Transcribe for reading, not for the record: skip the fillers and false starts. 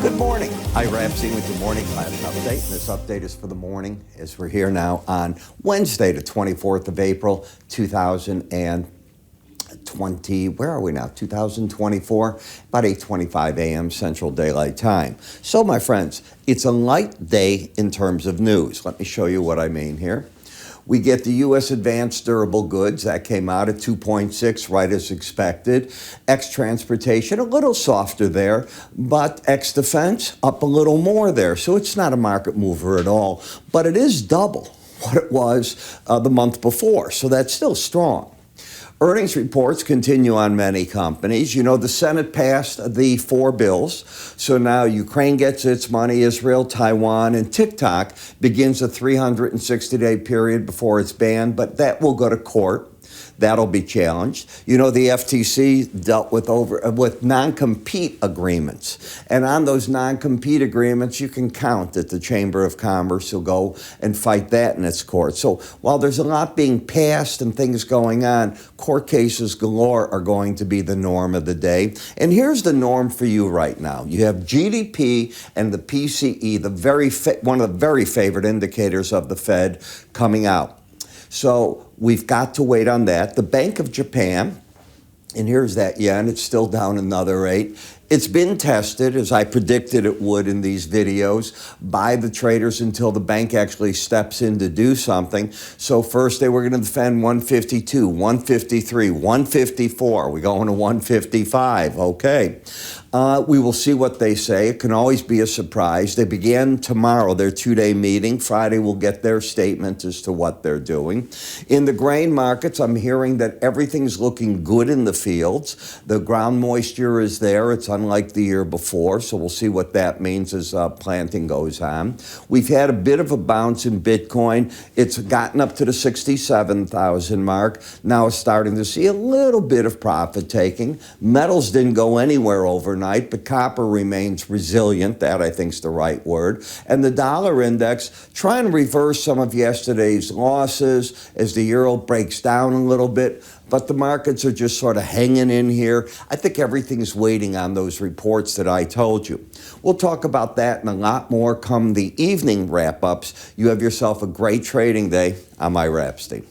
Good morning. I'm Epstein with your morning class update. And this update is for the morning as we're here now on Wednesday, the 24th of April, 2020. Where are we now? 2024, about 8:25 a.m. Central Daylight Time. So, my friends, it's a light day in terms of news. Let me show you what I mean here. We get the U.S. advanced durable goods. That came out at 2.6, right as expected. Ex-transportation, a little softer there, but ex-defense, up a little more there. So it's not a market mover at all, but it is double what it was the month before. So that's still strong. Earnings reports continue on many companies. You know, the Senate passed the 4 bills. So now Ukraine gets its money, Israel, Taiwan, and TikTok begins a 360-day period before it's banned, but that will go to court. That'll be challenged. You know, the FTC dealt with non-compete agreements. And on those non-compete agreements, you can count that the Chamber of Commerce will go and fight that in its court. So while there's a lot being passed and things going on, court cases galore are going to be the norm of the day. And here's the norm for you right now. You have GDP and the PCE, one of the very favorite indicators of the Fed, coming out. So we've got to wait on that. The Bank of Japan, and here's that yen, it's still down another 8. It's been tested, as I predicted it would in these videos, by the traders until the bank actually steps in to do something. So first they were going to defend 152, 153, 154. We're going to 155. Okay. We will see what they say. It can always be a surprise. They begin tomorrow, their 2-day meeting. Friday we'll get their statement as to what they're doing. In the grain markets, I'm hearing that everything's looking good in the fields. The ground moisture is there. It's unlike the year before, so we'll see what that means as planting goes on. We've had a bit of a bounce in Bitcoin. It's gotten up to the 67,000 mark. Now it's starting to see a little bit of profit taking. Metals didn't go anywhere overnight, but copper remains resilient. That, I think, is the right word. And the dollar index trying to reverse some of yesterday's losses as the euro breaks down a little bit. But the markets are just sort of hanging in here. I think everything's waiting on those reports that I told you. We'll talk about that and a lot more come the evening wrap-ups. You have yourself a great trading day. I'm Epstein.